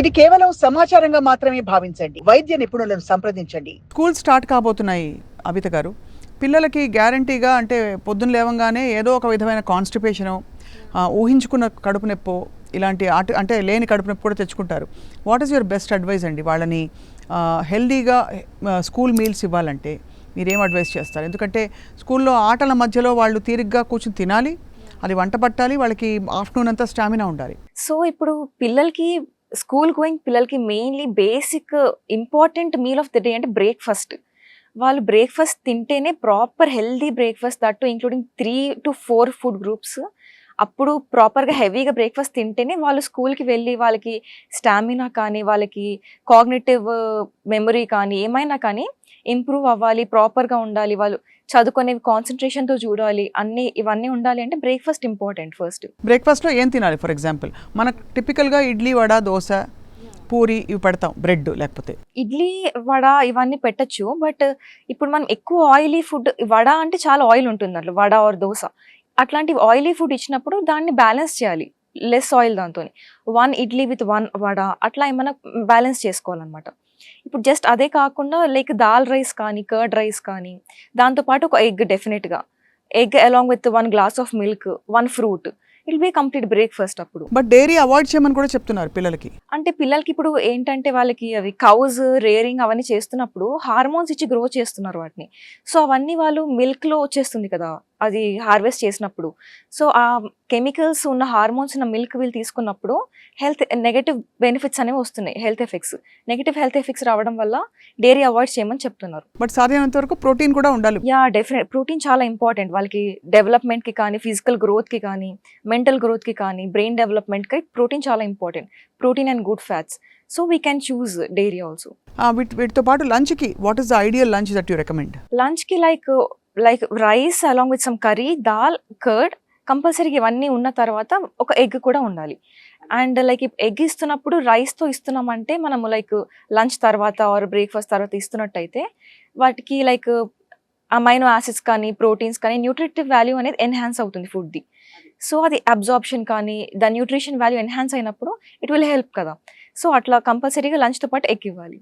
ఇది కేవలం సమాచారంగా మాత్రమే భావించండి. వైద్య నిపుణులను సంప్రదించండి. స్కూల్ స్టార్ట్ కాబోతున్నాయి అభిత గారు. పిల్లలకి గ్యారంటీగా అంటే పొద్దున్న లేవంగానే ఏదో ఒక విధమైన కాన్స్టిపేషను, ఊహించుకున్న కడుపు నొప్పో ఇలాంటి అంటే లేని కడుపు నొప్పి కూడా తెచ్చుకుంటారు. What is your best advice అండి? వాళ్ళని హెల్దీగా స్కూల్ మీల్స్ ఇవ్వాలంటే మీరేం అడ్వైస్ చేస్తారు? ఎందుకంటే స్కూల్లో ఆటల మధ్యలో వాళ్ళు తీరిగ్గా కూర్చొని తినాలి, అది వంట పట్టాలి, వాళ్ళకి ఆఫ్టర్నూన్ అంతా స్టామినా ఉండాలి. సో ఇప్పుడు పిల్లలకి స్కూల్ గోయింగ్ పిల్లలకి mainly basic important meal of the day అంటే బ్రేక్ఫాస్ట్. వాళ్ళు బ్రేక్ఫాస్ట్ తింటేనే proper healthy breakfast, that including 3 to 4 food groups. అప్పుడు ప్రాపర్గా హెవీగా బ్రేక్ఫాస్ట్ తింటేనే వాళ్ళు స్కూల్కి వెళ్ళి వాళ్ళకి స్టామినా కానీ వాళ్ళకి కాగ్నిటివ్ మెమరీ కానీ ఏమైనా కానీ ఇంప్రూవ్ అవ్వాలి, ప్రాపర్గా ఉండాలి, వాళ్ళు చదువుకునేవి కాన్సన్ట్రేషన్తో చూడాలి, ఇవన్నీ ఉండాలి అంటే బ్రేక్ఫాస్ట్ ఇంపార్టెంట్ ఫస్ట్. బ్రేక్ఫాస్ట్లో ఏం తినాలి? ఫర్ ఎగ్జాంపుల్ మనకు టిపికల్గా ఇడ్లీ, వడ, దోశ, పూరి ఇవి పెడతాం, బ్రెడ్ లేకపోతే ఇడ్లీ, వడ ఇవన్నీ పెట్టచ్చు. బట్ ఇప్పుడు మనం ఎక్కువ ఆయిలీ ఫుడ్, వడ అంటే చాలా ఆయిల్ ఉంటుంది అట్లా, వడ ఆర్ దోశ అట్లాంటి ఆయిలీ ఫుడ్ ఇచ్చినప్పుడు దాన్ని బ్యాలెన్స్ చేయాలి, లెస్ ఆయిల్ దాంతో. 1 ఇడ్లీ విత్ 1 వడ అట్లా ఏమైనా బ్యాలెన్స్ చేసుకోవాలన్నమాట. ఇప్పుడు జస్ట్ అదే కాకుండా లైక్ దాల్ రైస్ కానీ, కర్డ్ రైస్ కానీ, దాంతోపాటు ఒక ఎగ్, డెఫినెట్గా egg along with 1 glass of milk, 1 fruit, it be complete breakfast. అప్పుడు బట్ డైరీ అవాయిడ్ చేయమని కూడా చెప్తున్నారు పిల్లలకి. అంటే పిల్లలకి ఇప్పుడు ఏంటంటే వాళ్ళకి అవి కౌజ్ రేరింగ్ అవన్నీ చేస్తున్నప్పుడు హార్మోన్స్ ఇచ్చి గ్రో చేస్తున్నారు వాటిని. సో అవన్నీ వాళ్ళు మిల్క్లో వచ్చేస్తుంది కదా అది హార్వెస్ట్ చేసినప్పుడు. సో ఆ కెమికల్స్ ఉన్న హార్మోన్స్ ఉన్న మిల్క్ వీళ్ళు తీసుకున్నప్పుడు హెల్త్ నెగటివ్ బెనిఫిట్స్ అనేవి వస్తున్నాయి, health effects. Negative health effects రావడం వల్ల డైరీ అవాయిడ్ చేయమని చెప్తున్నారు. బట్ సాధ్యమైనంత వరకు ప్రోటీన్ కూడా ఉండాలి. యా, డెఫినెట్ ప్రోటీన్ చాలా ఇంపార్టెంట్ వాళ్ళకి డెవలప్మెంట్కి కానీ, ఫిజికల్ గ్రోత్కి కానీ, మెంటల్ గ్రోత్కి కానీ, బ్రెయిన్ డెవలప్మెంట్కి ప్రోటీన్ చాలా important. Protein and good fats. So we can choose dairy also. వీటితో పాటు లంచ్కి what is the ideal lunch that you recommend? లంచ్కి like rice along with some curry, dal, curd కంపల్సరీగా ఇవన్నీ ఉన్న తర్వాత ఒక ఎగ్ కూడా ఉండాలి. అండ్ లైక్ ఎగ్ ఇస్తున్నప్పుడు రైస్తో ఇస్తున్నామంటే మనము లైక్ లంచ్ తర్వాత ఆర్ బ్రేక్ఫాస్ట్ తర్వాత ఇస్తున్నట్టయితే వాటికి లైక్ అమైనో యాసిడ్స్ కానీ, ప్రోటీన్స్ కానీ, న్యూట్రిటివ్ వాల్యూ అనేది ఎన్హాన్స్ అవుతుంది ఫుడ్ది. సో అది అబ్జార్ప్షన్ కానీ ద న్యూట్రిషన్ వాల్యూ ఎన్హాన్స్ అయినప్పుడు ఇట్ విల్ హెల్ప్ కదా. సో అట్లా కంపల్సరీగా లంచ్తో పాటు ఎగ్ ఇవ్వాలి.